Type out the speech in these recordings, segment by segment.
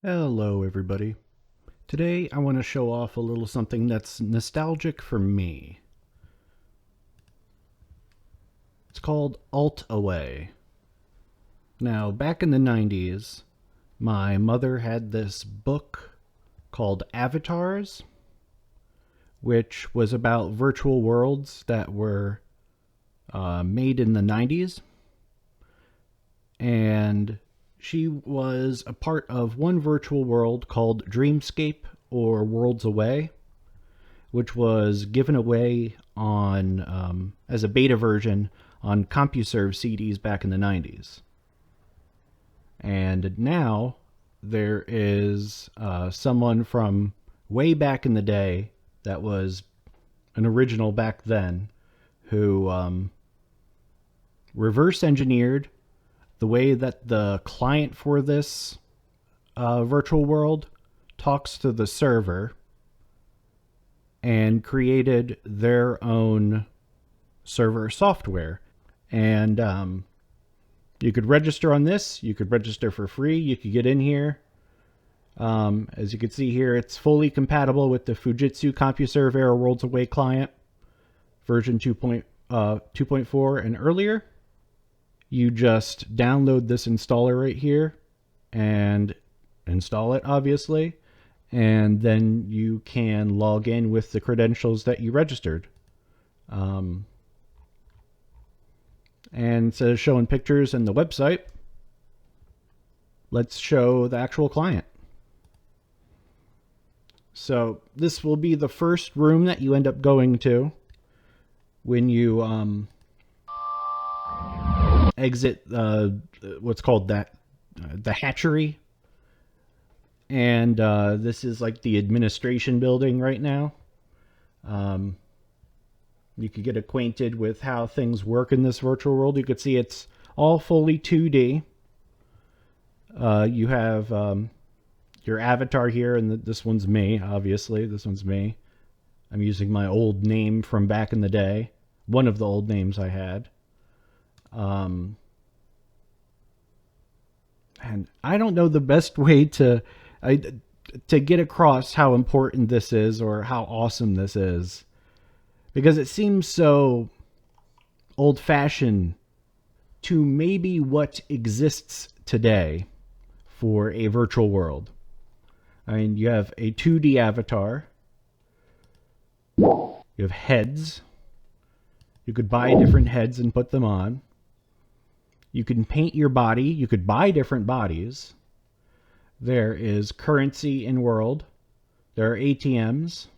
Hello everybody. Today I want to show off a little something that's nostalgic for me. It's called AltAway. Now, back in the 90s, my mother had this book called Avatars, which was about virtual worlds that were made in the 90s. And she was a part of one virtual world called Dreamscape or WorldsAway, which was given away on as a beta version on CompuServe CDs back in the 90s. And now there is someone from way back in the day that was an original back then who reverse engineered the way that the client for this virtual world talks to the server and created their own server software. And you could register on this. You could register for free. You could get in here. As you can see here, it's fully compatible with the Fujitsu CompuServe Era WorldsAway client, version 2.4 and earlier. You just download this installer right here and install it, obviously. And then you can log in with the credentials that you registered. And instead of showing pictures and the website, let's show the actual client. So this will be the first room that you end up going to when you exit what's called the hatchery. And this is like the administration building right now. You could get acquainted with how things work in this virtual world. You could see it's all fully 2D. You have your avatar here, and this one's me, obviously. This one's me. I'm using my old name from back in the day. One of the old names I had. And I don't know the best way to get across how important this is or how awesome this is, because it seems so old-fashioned to maybe what exists today for a virtual world. I mean, you have a 2D avatar. You have heads. You could buy different heads and put them on. You can paint your body. You could buy different bodies. There is currency in world. There are ATMs.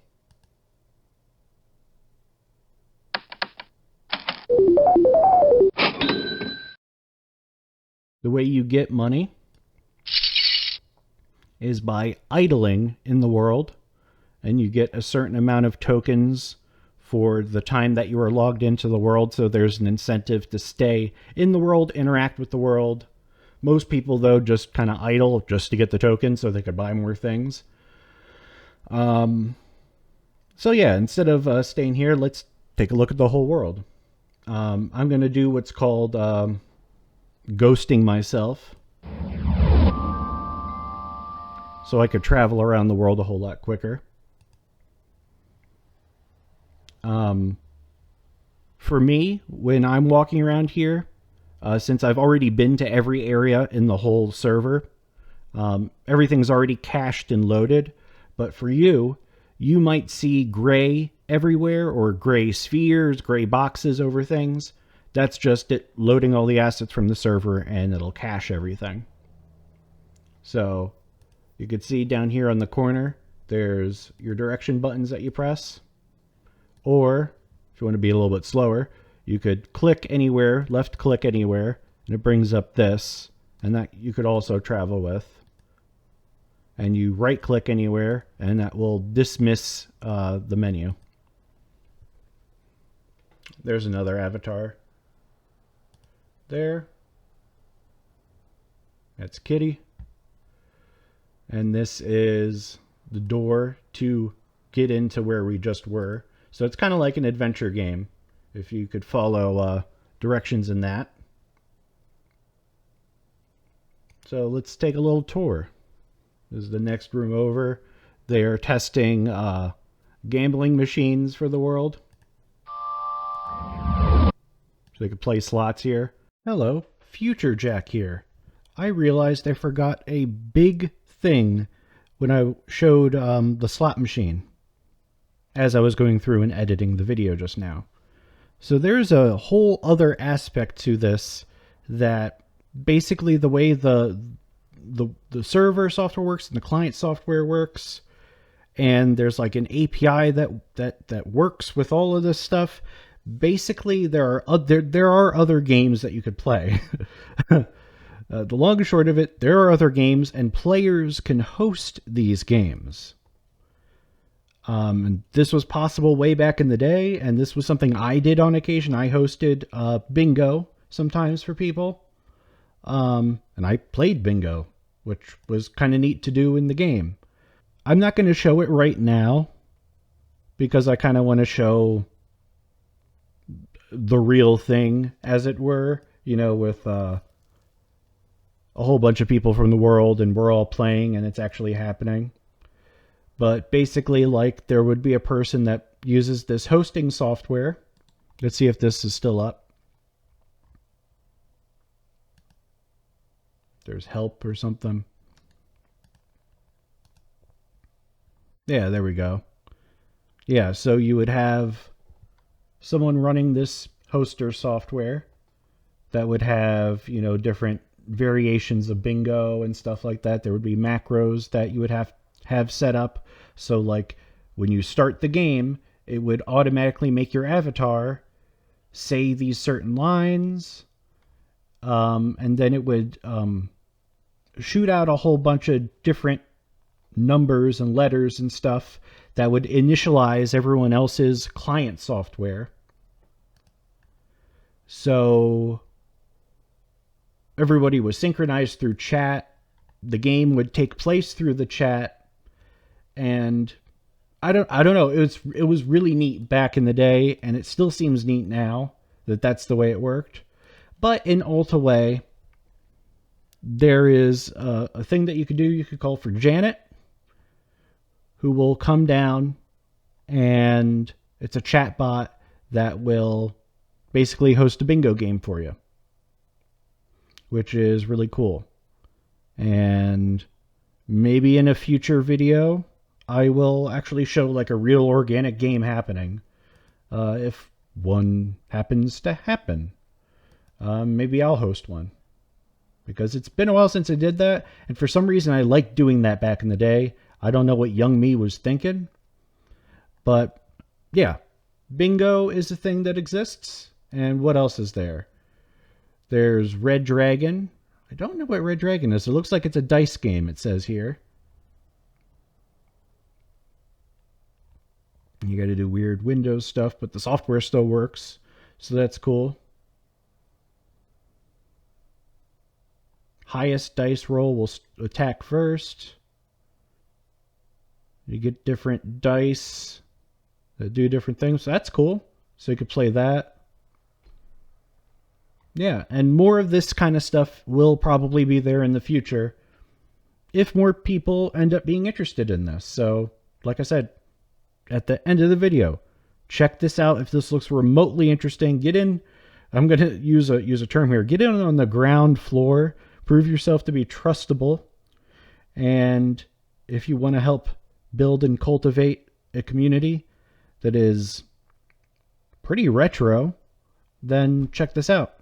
The way you get money is by idling in the world, and you get a certain amount of tokens for the time that you are logged into the world, so there's an incentive to stay in the world, interact with the world. Most people, though, just kind of idle just to get the tokens so they could buy more things. So yeah, instead of staying here, let's take a look at the whole world. I'm going to do what's called ghosting myself, so I could travel around the world a whole lot quicker. For me, when I'm walking around here, since I've already been to every area in the whole server, everything's already cached and loaded. But for you, you might see gray everywhere, or gray spheres, gray boxes over things. That's just it loading all the assets from the server, and it'll cache everything. So you could see down here on the corner, there's your direction buttons that you press. Or if you want to be a little bit slower, you could click anywhere, left click anywhere, and it brings up this, and that you could also travel with. And you right click anywhere, and that will dismiss the menu. There's another avatar. There. That's Kitty. And this is the door to get into where we just were. So it's kind of like an adventure game, if you could follow directions in that. So let's take a little tour. This is the next room over. They are testing gambling machines for the world. So they could play slots here. Hello, Future Jack here. I realized I forgot a big thing when I showed the slot machine as I was going through and editing the video just now. So there's a whole other aspect to this that basically the way the server software works and the client software works, and there's like an API that works with all of this stuff. Basically, there are other games that you could play. The long and short of it, there are other games, and players can host these games. And this was possible way back in the day, and this was something I did on occasion. I hosted bingo sometimes for people, and I played bingo, which was kind of neat to do in the game. I'm not going to show it right now because I kind of want to show the real thing, as it were, with a whole bunch of people from the world, and we're all playing, and it's actually happening. But basically, like, there would be a person that uses this hosting software. Let's see if this is still up. There's help or something. Yeah, there we go. Yeah, so you would have someone running this hoster software that would have, different variations of bingo and stuff like that. There would be macros that you would have set up. So like when you start the game, it would automatically make your avatar say these certain lines. And then it would shoot out a whole bunch of different numbers and letters and stuff that would initialize everyone else's client software. So everybody was synchronized through chat. The game would take place through the chat. And I don't know. It was really neat back in the day, and it still seems neat now that that's the way it worked. But in AltAway, there is a thing that you could do. You could call for Janet, who will come down, and it's a chat bot that will basically host a bingo game for you, which is really cool. And maybe in a future video, I will actually show like a real organic game happening, if one happens to happen. Maybe I'll host one, because it's been a while since I did that, and for some reason I liked doing that back in the day. I don't know what young me was thinking, but yeah, bingo is a thing that exists. And what else is there? There's Red Dragon. I don't know what Red Dragon is. It looks like it's a dice game, it says here. You got to do weird Windows stuff, but the software still works, so that's cool. Highest dice roll will attack first. You get different dice that do different things. So that's cool. So you could play that. Yeah, and more of this kind of stuff will probably be there in the future if more people end up being interested in this. So, like I said, at the end of the video, check this out. If this looks remotely interesting, get in. I'm going to use a term here. Get in on the ground floor. Prove yourself to be trustable. And if you want to help build and cultivate a community that is pretty retro, then check this out.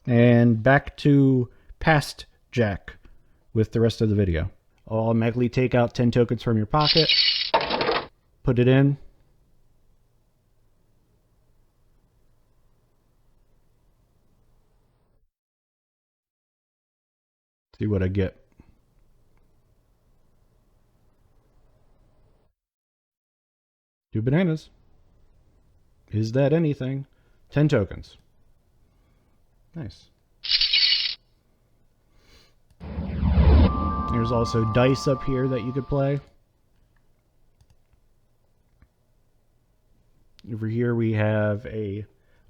And back to past Jack with the rest of the video. I'll automatically take out 10 tokens from your pocket, put it in. See what I get. Two bananas. Is that anything? 10 tokens. Nice. There's also dice up here that you could play. Over here we have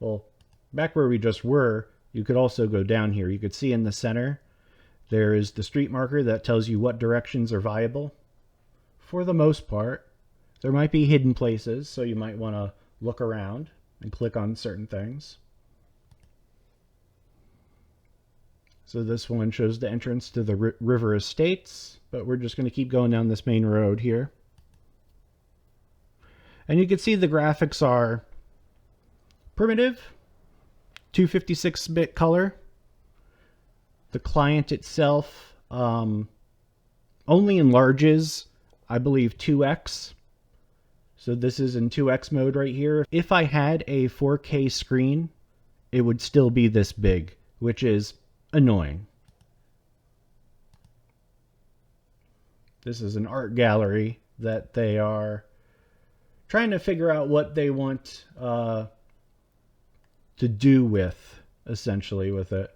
well, back where we just were, you could also go down here. You could see in the center, There is the street marker that tells you what directions are viable. For the most part, there might be hidden places, so you might want to look around and click on certain things. So this one shows the entrance to the River Estates, but we're just going to keep going down this main road here. And you can see the graphics are primitive, 256-bit color. The client itself only enlarges, I believe, 2x. So this is in 2x mode right here. If I had a 4K screen, it would still be this big, which is annoying. This is an art gallery that they are trying to figure out what they want to do with, essentially, with it.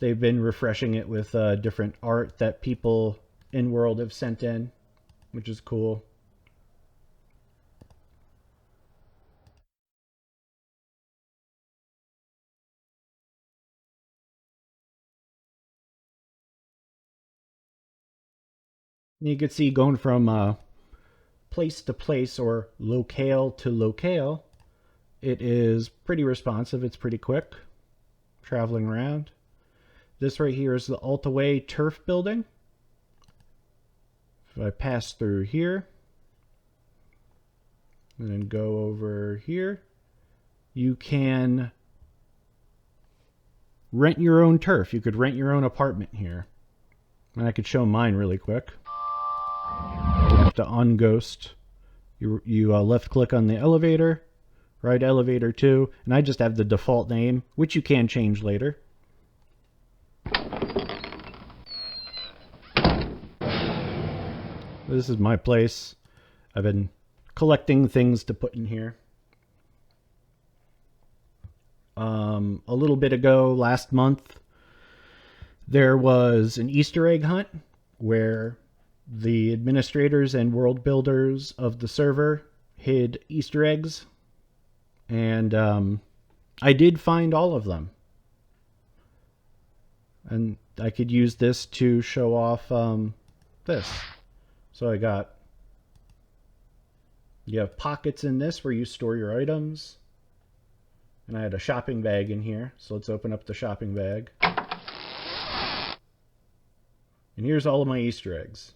They've been refreshing it with different art that people in World have sent in, which is cool. You can see going from place to place or locale to locale, it is pretty responsive. It's pretty quick traveling around. This right here is the AltAway turf building. If I pass through here and then go over here, you can rent your own turf. You could rent your own apartment here. And I could show mine really quick. You have to unghost. You left click on the elevator, right elevator 2, and I just have the default name, which you can change later. This is my place. I've been collecting things to put in here. A little bit ago, last month, there was an Easter egg hunt where the administrators and world builders of the server hid Easter eggs, and I did find all of them. And I could use this to show off this. So you have pockets in this where you store your items. And I had a shopping bag in here, so let's open up the shopping bag. And here's all of my Easter eggs.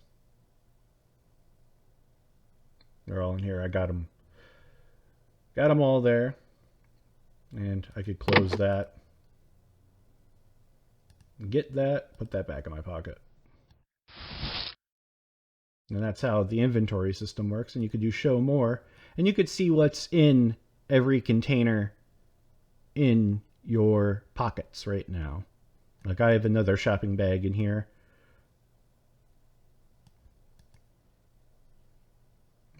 They're all in here. I got them. Got them all there. And I could close that. Get that, put that back in my pocket. And that's how the inventory system works. And you could do show more. And you could see what's in every container in your pockets right now. Like I have another shopping bag in here.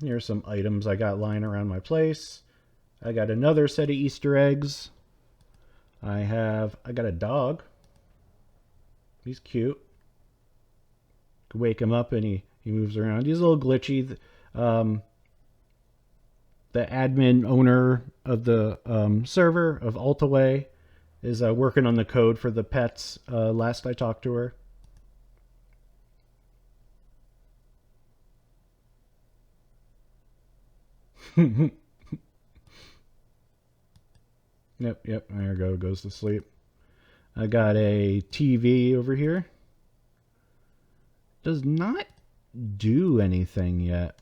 Here's some items I got lying around my place. I got another set of Easter eggs. I got a dog. He's cute. Could wake him up and he moves around. He's a little glitchy. The admin owner of the server of AltAway is working on the code for the pets. Last I talked to her. Yep, there goes to sleep. I got a TV over here. Does not do anything yet.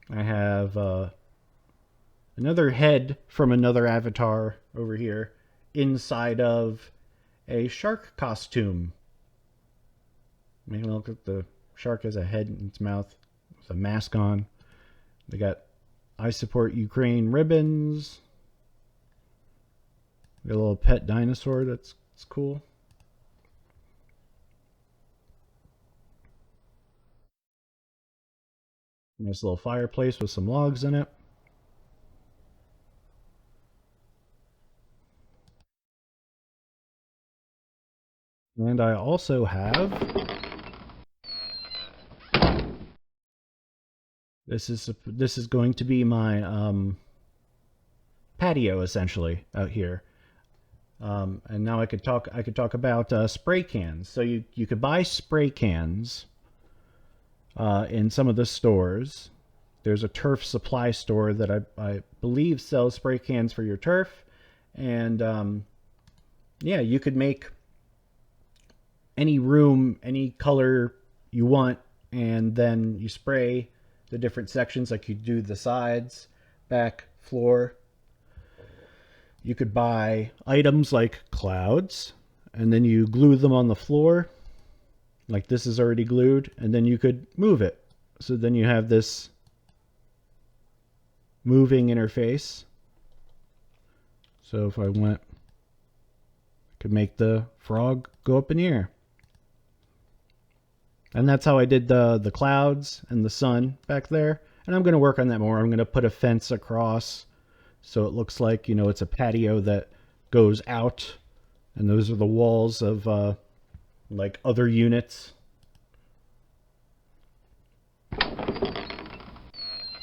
I have another head from another avatar over here inside of a shark costume. Maybe look at the shark has a head in its mouth with a mask on. They got I support Ukraine ribbons. Got a little pet dinosaur that's cool. Nice little fireplace with some logs in it. And I also have this is going to be my patio essentially out here. And now I could talk about spray cans. So you could buy spray cans in some of the stores. There's a turf supply store that I believe sells spray cans for your turf. And yeah, you could make any room, any color you want, and then you spray the different sections, like you do the sides, back, floor. You could buy items like clouds, and then you glue them on the floor, like this is already glued, and then you could move it. So then you have this moving interface. So if I went, I could make the frog go up in the air. And that's how I did the clouds and the sun back there. And I'm going to work on that more. I'm going to put a fence across so it looks like, you know, it's a patio that goes out. And those are the walls of like other units.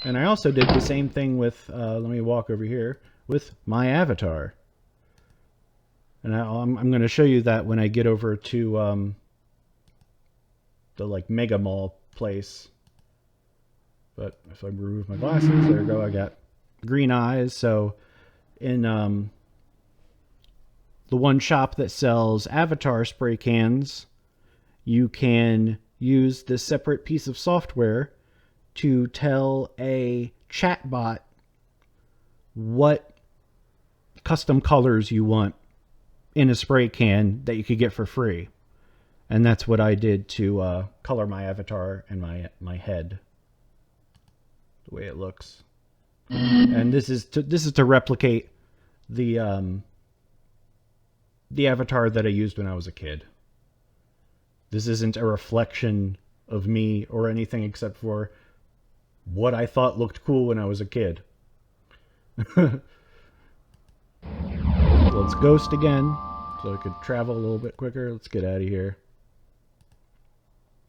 And I also did the same thing with, let me walk over here, with my avatar. And I'm going to show you that when I get over to the like mega mall place. But if I remove my glasses, there we go, I got green eyes. So in the one shop that sells avatar spray cans, you can use this separate piece of software to tell a chatbot what custom colors you want in a spray can that you could get for free. And that's what I did to color my avatar and my head, the way it looks. And this is to replicate the avatar that I used when I was a kid. This isn't a reflection of me or anything except for what I thought looked cool when I was a kid. Let's ghost again so I could travel a little bit quicker. Let's get out of here.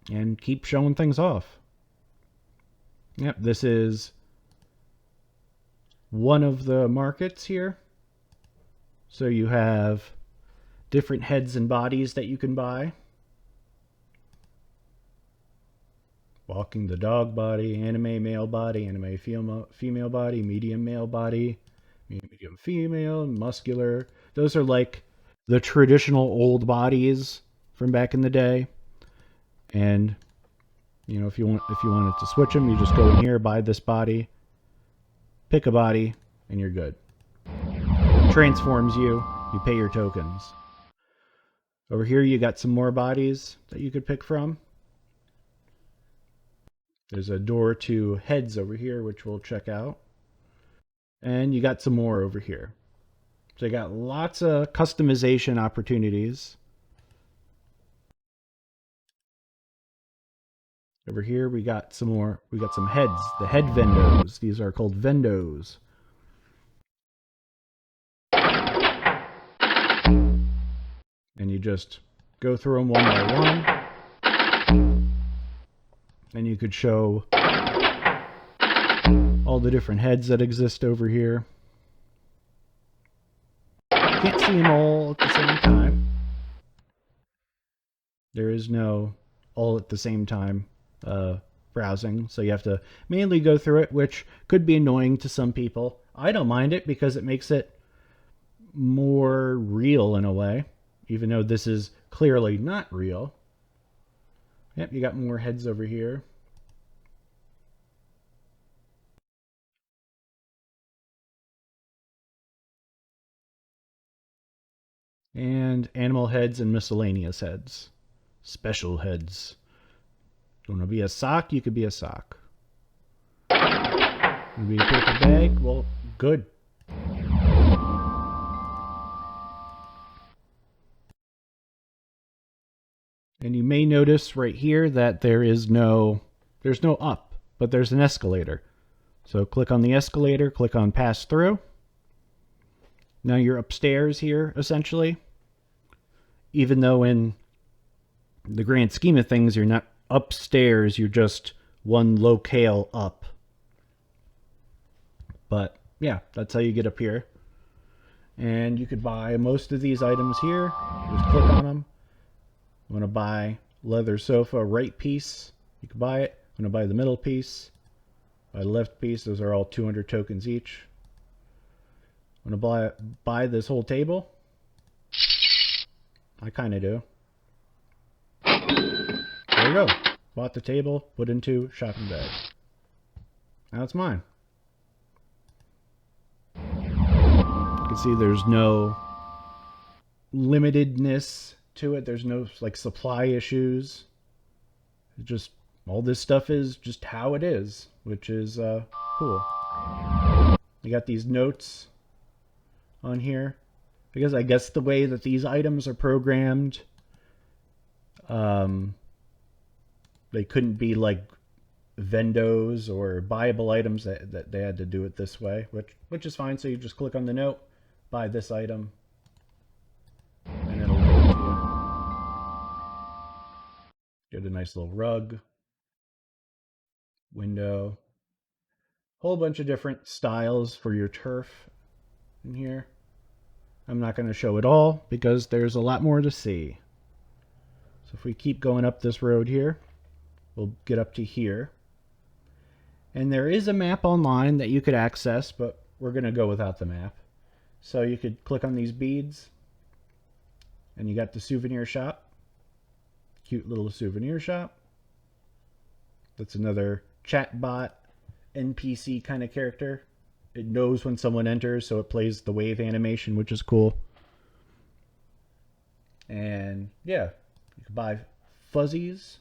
And keep showing things off. Yep, this is one of the markets here. So you have different heads and bodies that you can buy. Walking the dog body, anime male body, anime female body, medium male body, medium female, muscular. Those are like the traditional old bodies from back in the day. And you know, if you wanted to switch them, you just go in here, buy this body, pick a body, and you're good. It transforms you. You pay your tokens. Over here, you got some more bodies that you could pick from. There's a door to heads over here, which we'll check out. And you got some more over here. So you got lots of customization opportunities. Over here, we got some more. We got some heads. The head vendos. These are called vendos. And you just go through them one by one. And you could show all the different heads that exist over here. You can't see them all at the same time. There is no all at the same time browsing, so you have to mainly go through it, which could be annoying to some people. I don't mind it because it makes it more real in a way, even though this is clearly not real. Yep, you got more heads over here. And animal heads and miscellaneous heads. Special heads. You want to be a sock? You could be a sock. You want to be a paper bag? Well, good. And you may notice right here that there's no up, but there's an escalator. So click on the escalator, click on pass through. Now you're upstairs here, essentially. Even though in the grand scheme of things, you're not upstairs, you're just one locale up. But yeah, that's how you get up here. And you could buy most of these items here. Just click on them. You want to buy leather sofa right piece, you can buy it. I'm going to buy the middle piece, buy the left piece. Those are all 200 tokens each. I'm going to buy this whole table. I kind of do. There you go. Bought the table, put into shopping bag. Now it's mine. You can see there's no limitedness to it. There's no like supply issues. It just all this stuff is just how it is, which is cool. You got these notes on here because I guess the way that these items are programmed, they couldn't be like vendos or buyable items that they had to do it this way, which is fine. So you just click on the note, buy this item, and it'll give it to you. Get a nice little rug, window, whole bunch of different styles for your turf in here. I'm not going to show it all because there's a lot more to see. So if we keep going up this road here, we'll get up to here. And there is a map online that you could access, but we're going to go without the map. So you could click on these beads, and you got the souvenir shop. Cute little souvenir shop. That's another chatbot NPC kind of character. It knows when someone enters, so it plays the wave animation, which is cool. And yeah, you can buy fuzzies.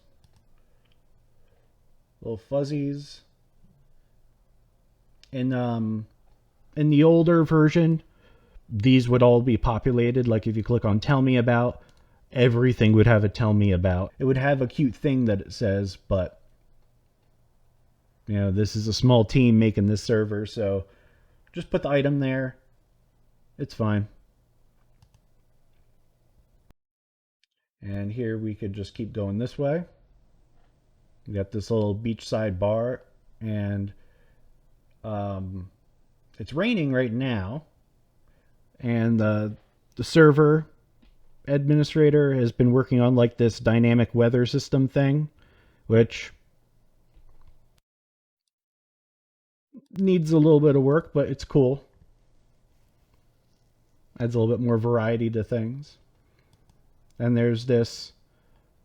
Little fuzzies. In the older version, these would all be populated. Like if you click on Tell Me About, everything would have a Tell Me About. It would have a cute thing that it says, but you know, this is a small team making this server, so just put the item there. It's fine. And here we could just keep going this way. We got this little beachside bar, and it's raining right now, and the server administrator has been working on like this dynamic weather system thing, which needs a little bit of work, but it's cool. Adds a little bit more variety to things. And there's this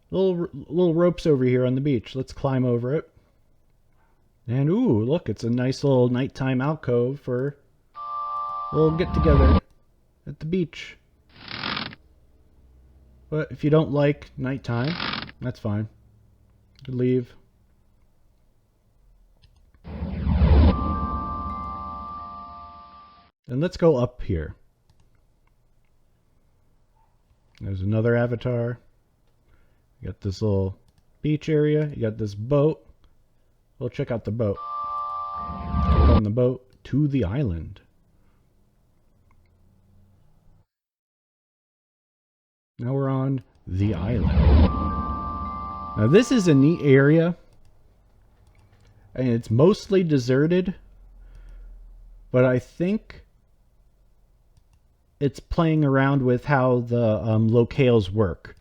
little ropes over here on the beach. Let's climb over it. And ooh, look, it's a nice little nighttime alcove for a little get together at the beach. But if you don't like nighttime, that's fine. You can leave. And let's go up here. There's another avatar. You got this little beach area. You got this boat. We'll check out the boat. Click on the boat to the island. Now we're on the island. Now this is a neat area. And it's mostly deserted. But I think it's playing around with how the locales work.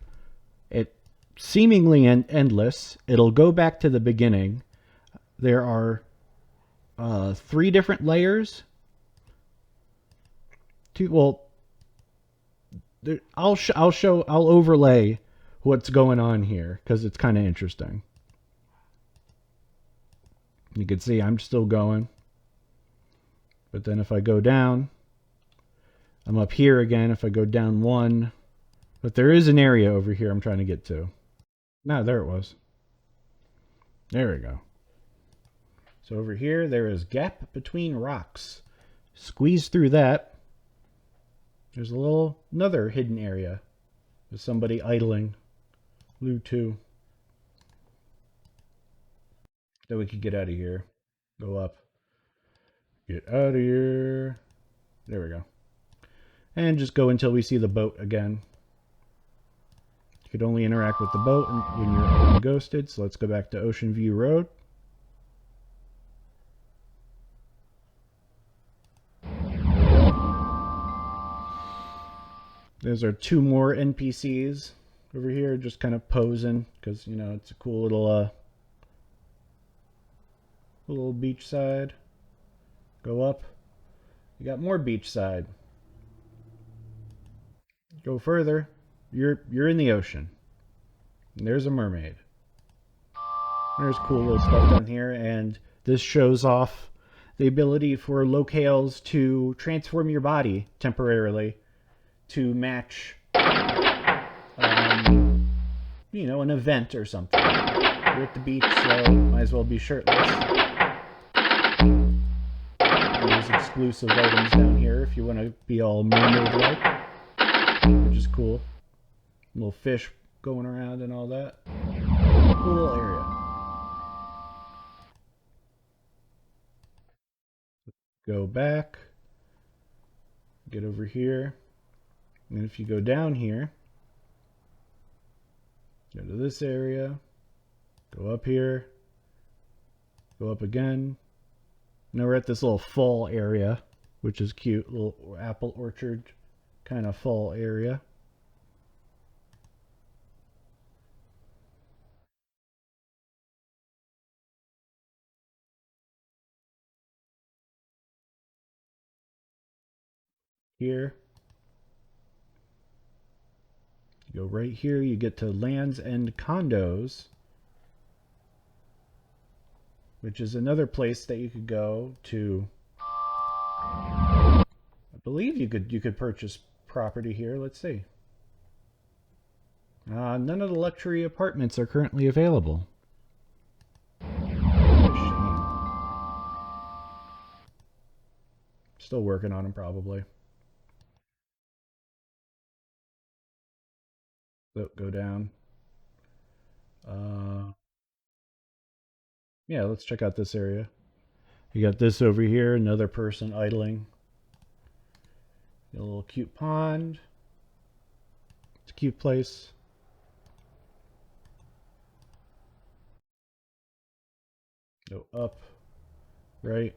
It seemingly endless. It'll go back to the beginning. There are 3 different layers. I'll overlay what's going on here because it's kind of interesting. You can see I'm still going. But then if I go down, I'm up here again. If I go down 1, but there is an area over here I'm trying to get to. No, there it was. There we go. So over here, there is gap between rocks. Squeeze through that. There's another hidden area. There's somebody idling. Blue 2. Then we could get out of here. Go up. Get out of here. There we go. And just go until we see the boat again. You could only interact with the boat when you're ghosted. So let's go back to Ocean View Road. Those are two more NPCs over here, just kind of posing because you know it's a cool little beach side. Go up. You got more beach side. Go further. You're in the ocean. And there's a mermaid. There's cool little stuff down here, and this shows off the ability for locales to transform your body temporarily to match, you know, an event or something. You're at the beach, so might as well be shirtless. And there's exclusive items down here if you want to be all mermaid-like, which is cool. Little fish going around and all that. Cool area. Go back. Get over here. And if you go down here, go to this area, go up here, go up again. Now we're at this little fall area, which is cute. Little apple orchard kind of fall area. Here. You go right here, you get to Lands and Condos, which is another place that you could go to. I believe you could purchase property here. Let's see. None of the luxury apartments are currently available. What a shame. Still working on them, probably. So, go down. Yeah, let's check out this area. You got this over here, another person idling. A little cute pond. It's a cute place. Go up, right.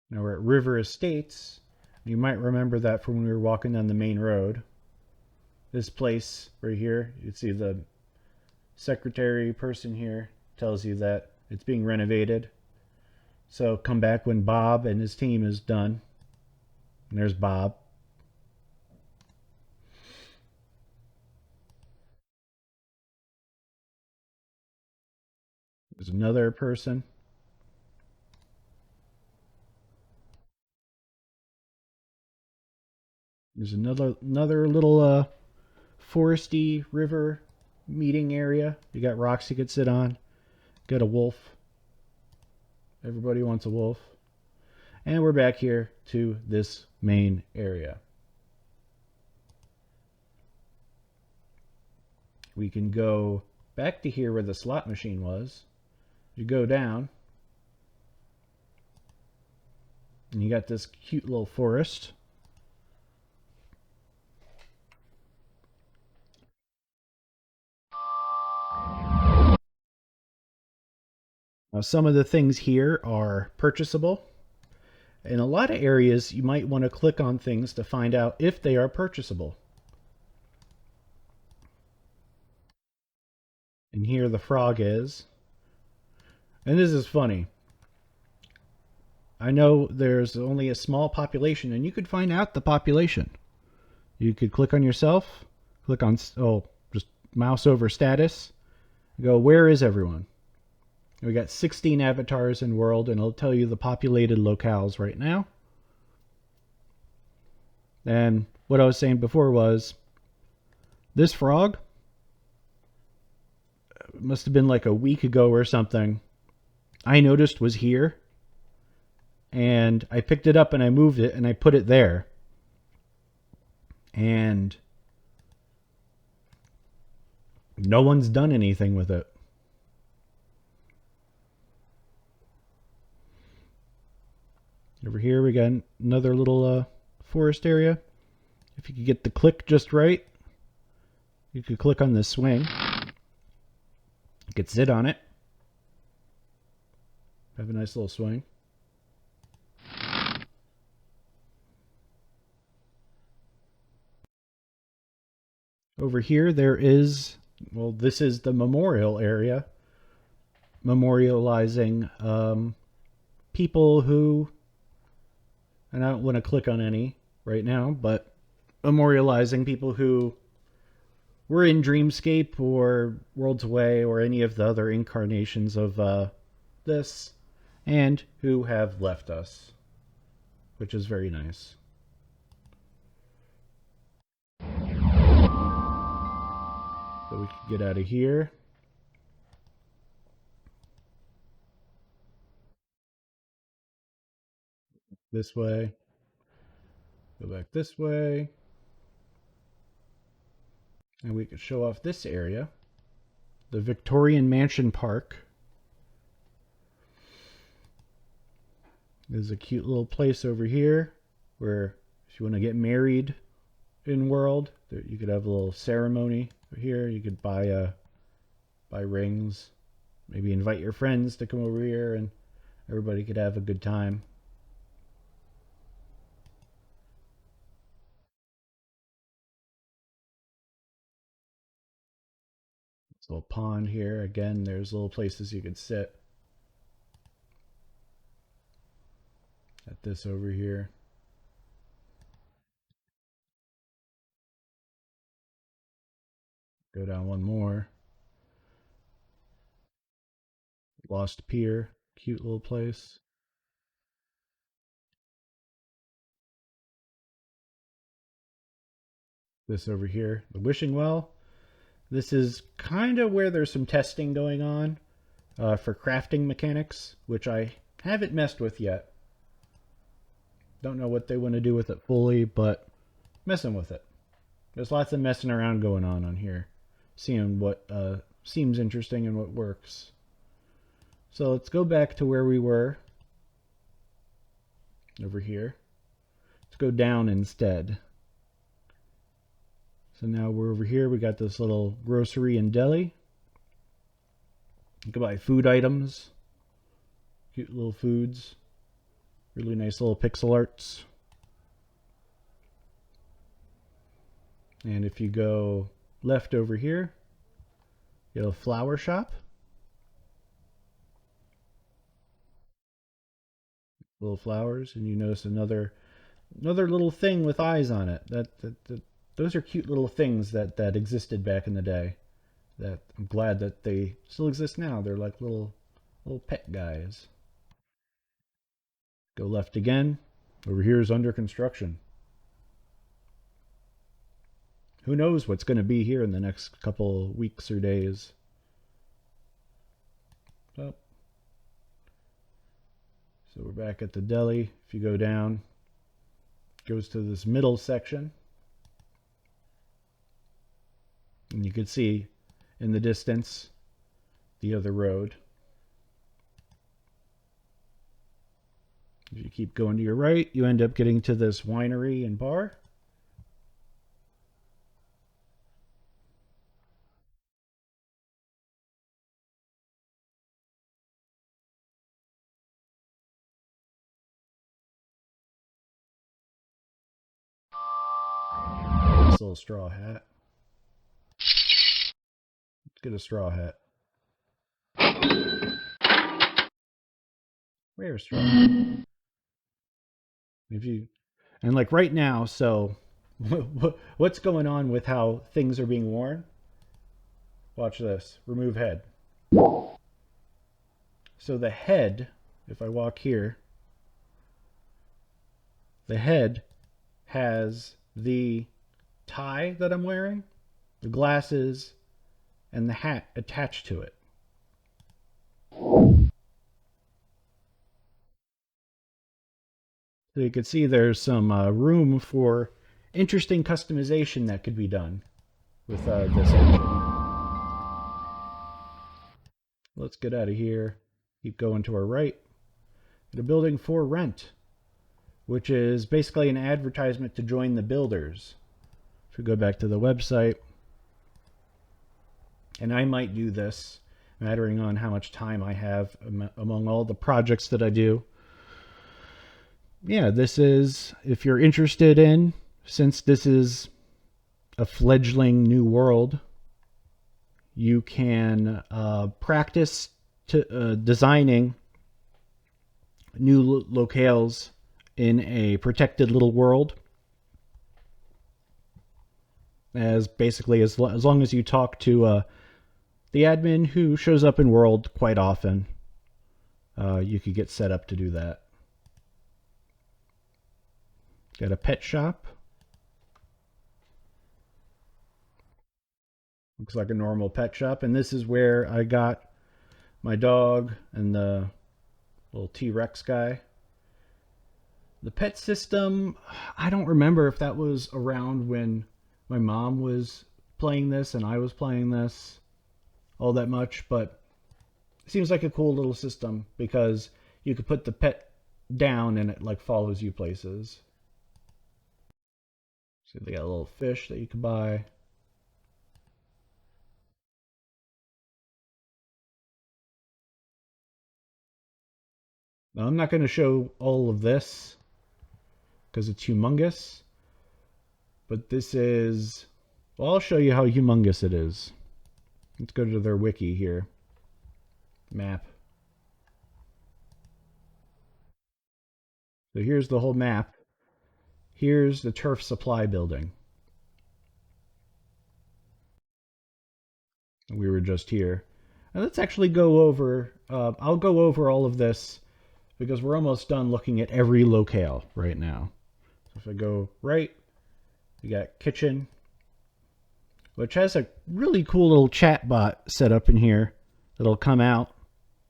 Now we're at River Estates. You might remember that from when we were walking down the main road. This place right here, you can see the secretary person here tells you that it's being renovated. So come back when Bob and his team is done. And there's Bob. There's another person. There's another little foresty river meeting area. You got rocks you could sit on. Got a wolf. Everybody wants a wolf. And we're back here to this main area. We can go back to here where the slot machine was. You go down, and you got this cute little forest. Now, some of the things here are purchasable. In a lot of areas, you might want to click on things to find out if they are purchasable. And here the frog is. And this is funny. I know there's only a small population, and you could find out the population. You could click on yourself, click on, just mouse over status, go, where is everyone? We got 16 avatars in world, and it'll tell you the populated locales right now. And what I was saying before was, this frog must have been like a week ago or something. I noticed was here, and I picked it up and I moved it and I put it there. And no one's done anything with it. Over here we got another little forest area. If you could get the click just right, you could click on this swing. You could sit on it. Have a nice little swing. over here there is, well, this is the memorial area, memorializing people who, and I don't want to click on any right now, but memorializing people who were in Dreamscape or WorldsAway or any of the other incarnations of this, and who have left us, which is very nice. So we can get out of here. This way. Go back this way. And we could show off this area. The Victorian Mansion Park. There's a cute little place over here where if you want to get married in World, you could have a little ceremony here. You could buy rings, maybe invite your friends to come over here, and everybody could have a good time. This little pond here. Again, there's little places you could sit. At this over here. Go down one more. Lost Pier. Cute little place. This over here. The Wishing Well. This is kind of where there's some testing going on for crafting mechanics, which I haven't messed with yet. Don't know what they want to do with it fully, but messing with it. There's lots of messing around going on here. Seeing what seems interesting and what works. So let's go back to where we were. Over here. Let's go down instead. So now we're over here. We got this little grocery and deli. You can buy food items. Cute little foods. Really nice little pixel arts. And if you go left over here, you have a flower shop. Little flowers, and you notice another little thing with eyes on it. Those are cute little things that existed back in the day. That I'm glad that they still exist now. They're like little pet guys. Go left again. Over here is under construction. Who knows what's going to be here in the next couple weeks or days. Oh. So we're back at the deli. If you go down, it goes to this middle section. And you can see in the distance the other road. If you keep going to your right, you end up getting to this winery and bar. This little straw hat. Let's get a straw hat. Where's straw hat? If you, and like right now, so what's going on with how things are being worn? Watch this. Remove head. So the head, if I walk here, the head has the tie that I'm wearing, the glasses, and the hat attached to it. So you can see there's some room for interesting customization that could be done with this engine. Let's get out of here. Keep going to our right. The building for rent, which is basically an advertisement to join the builders. If we go back to the website, and I might do this, mattering on how much time I have among all the projects that I do. Yeah, this is, if you're interested in, since this is a fledgling new world, you can practice designing new locales in a protected little world. As basically as long as you talk to the admin who shows up in world quite often, you could get set up to do that. Got a pet shop. Looks like a normal pet shop, and this is where I got my dog and the little T-Rex guy. The pet system, I don't remember if that was around when my mom was playing this and I was playing this all that much, but it seems like a cool little system because you could put the pet down and it like follows you places. So they got a little fish that you could buy. Now, I'm not going to show all of this because it's humongous, but this is, well, I'll show you how humongous it is. Let's go to their wiki here. Map. So here's the whole map. Here's the turf supply building. We were just here. And let's actually go over, I'll go over all of this because we're almost done looking at every locale right now. So if I go right, we got kitchen, which has a really cool little chat bot set up in here that'll come out,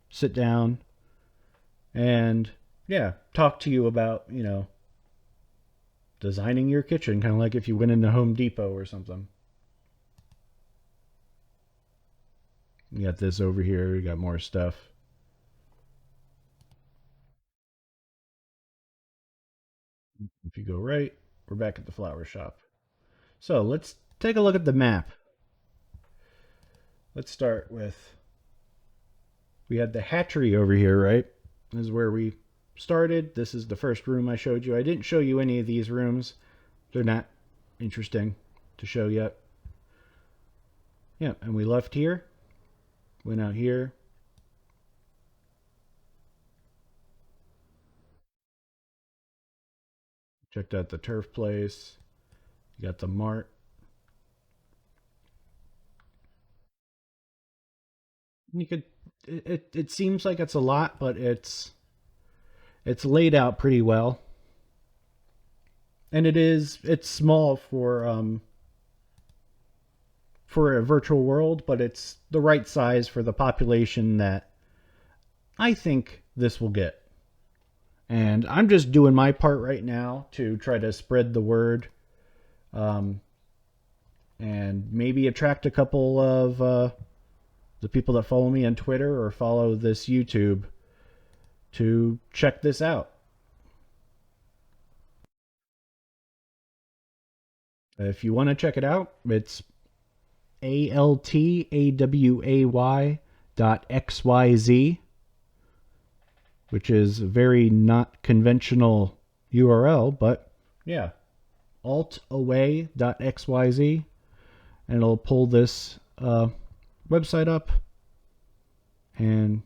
sit down, and yeah, talk to you about, you know, designing your kitchen, kind of like if you went into Home Depot or something. You got this over here, you got more stuff. If you go right, we're back at the flower shop. So let's take a look at the map. Let's start with, we had the hatchery over here, right? This is where we started. This is the first room I showed you. I didn't show you any of these rooms. They're not interesting to show yet. Yeah, and we left here, went out here. Checked out the turf place. You got the mart. You could, it seems like it's a lot, but it's laid out pretty well. And it's small for a virtual world, but it's the right size for the population that I think this will get. And I'm just doing my part right now to try to spread the word, and maybe attract a couple of the people that follow me on Twitter or follow this YouTube to check this out. If you want to check it out, it's AltAway.xyz, which is a very not conventional URL, but yeah, AltAway.xyz, and it'll pull this website up and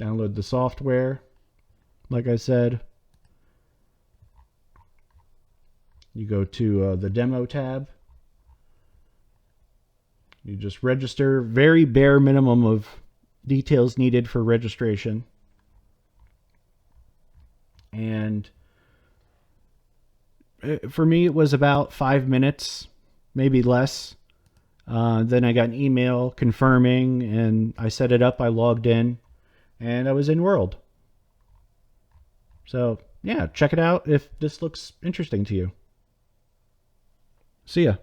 download the software. Like I said, you go to the demo tab. You just register. Very bare minimum of details needed for registration. And for me, it was about 5 minutes, maybe less. Then I got an email confirming, and I set it up. I logged in, and I was in World. So, yeah, check it out if this looks interesting to you. See ya.